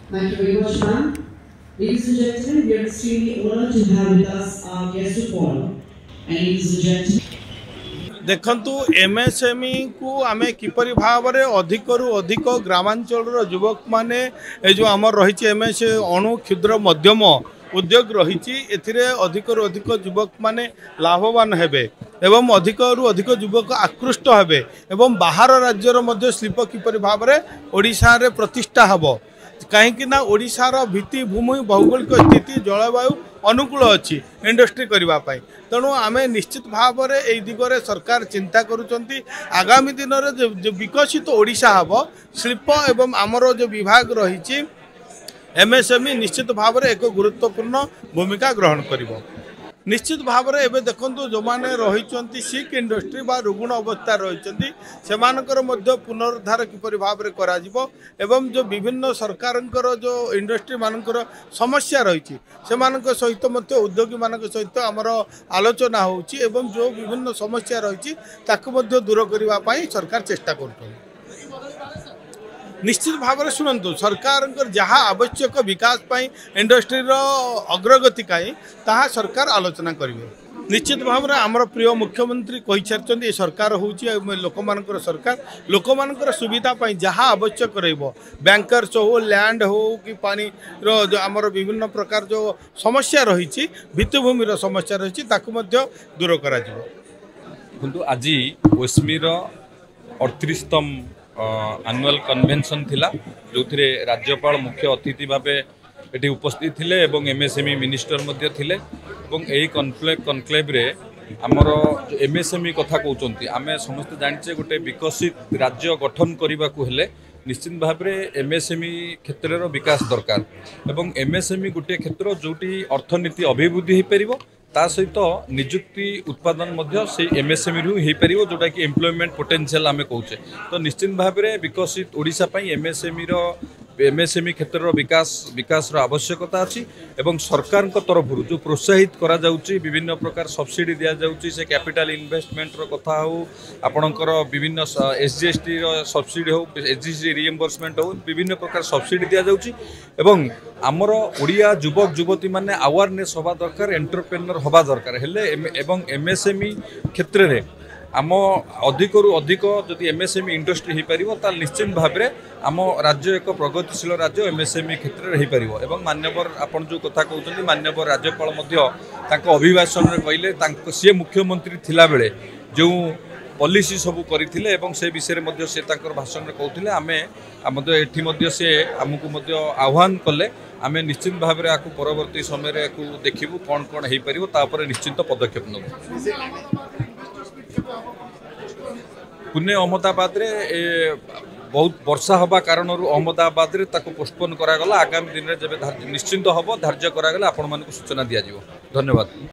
Thank you very much, ma'am. Ladies and gentlemen, we are extremely honored to have with us our guest of honor. And ladies and gentlemen, देखंतु MSME को आमे किपरि भाव में अधिक रु अधिक ग्रामांचल युवक माने जो आमर रही एमएस अणु क्षुद्र मध्यम उद्योग रही अधिक रु अधिक युवक माने लाभवान हेबे एवं अधिक रु अधिक युवक आकृष्ट हेबे एवं बाहर राज्यर मध्य शिल्प किपरि भाव में ओडिशा रे प्रतिष्ठा हबो कहीं ओडिशार भित्तिभूमि भौगोलिक स्थिति जलवायु अनुकूल अच्छी इंडस्ट्री करने तेणु आम निश्चित भाव में यही दिगरे सरकार चिंता करुँच आगामी दिन में जो विकसित ओडिशा हम शिल्प एवं आमर जो विभाग रही एमएसएमई निश्चित भाव में एक गुरुत्वपूर्ण भूमिका ग्रहण करिवो। निश्चित भाव में एवं देखो जो मैंने रही सिक इंडस्ट्री बा रुग्ण अवस्था रही पुनरुद्धार किपरि भाव में करा एवं जो विभिन्न सरकार जो इंडस्ट्री मानकर समस्या रही सहित उद्योगी मान सहित आमर आलोचना होची एवं जो विभिन्न समस्या रही दूर करने सरकार चेष्टा कर निश्चित भाव में शुणु सरकार जहाँ आवश्यक विकास इंडस्ट्री अग्रगति ताहा सरकार आलोचना करेंगे। निश्चित भाव में आमर प्रिय मुख्यमंत्री कही सारी सरकार हूँ लोक मानकर सरकार लोक मानकर सुविधा जहाँ आवश्यक बैंकर्स हो लैंड हो कि पानी आमर विभिन्न प्रकार जो समस्या रही भित्तिभूमि समस्या रही दूर कर आज ओस्मिर 38तम एनुअल कन्वेंशन थिला जो राज्यपाल मुख्य अतिथि भाव ये उपस्थित थिले एवं एमएसएमई मिनिस्टर मध्य थिले एवं यही कनक्लेव रे आमर जो एमएसएमई कथा कहते आम समस्त जाने गोटे विकसित राज्य गठन करने को हेले निश्चित भाव में एमएसएमई क्षेत्र विकास दरकार एवं एमएसएमई गोटे क्षेत्र जोटी अर्थनीति अभिवृद्धि हो पार ता सहित निजुक्ति उत्पादन मध्य से एमएसएमई रु हो पार जोटा कि एम्प्लॉयमेंट पोटेंशियल आम कहचे तो निश्चित भाव में विकसित ओडिशा पई एमएसएमई क्षेत्र विकास आवश्यकता अच्छी एवं सरकार तरफ जो प्रोत्साहित करा जाउची विभिन्न प्रकार सब्सिडी दिया जाउची से कैपिटल इन्वेस्टमेंट कथा हो आपणकर विभिन्न एसजीएसटी सब्सिडी हो एसजीएसटी रिएम्बर्समेंट हो विभिन्न प्रकार सब्सिडी दिया जाउची एवं आमर ओडिया युवक युवती माने अवेयरनेस हवा दरकार एंटरप्रेन्योर हवा दरकार हेले एवं एमएसएमई क्षेत्र रे आम अधिक रु अधिक जदि एमएसएमई इंडस्ट्री हो पार निश्चित भाव में आम राज्य एक प्रगतिशील राज्य एमएसएमई क्षेत्र में हो पार एवं मान्यवर आपन जो कथा कहते मान्यवर राज्यपाल अभिभाषण में कहले सी मुख्यमंत्री थिला बेले जो पॉलिसी सब करथिले एवं से विषय में से भाषण में कहते आम एठी से आमको आह्वान कले आम निश्चित भाव में आपको परवर्ती समय देखू कौन कौन हो पार निश्चित पदक्षेप नब पुणे अहमदाबाद रे बहुत वर्षा हवा कारण अहमदाबाद रे ताको पोस्टपोन करागला आगामी दिन में जब निश्चिंत हम धार्य करागला आपण मानक सूचना दिया धन्यवाद।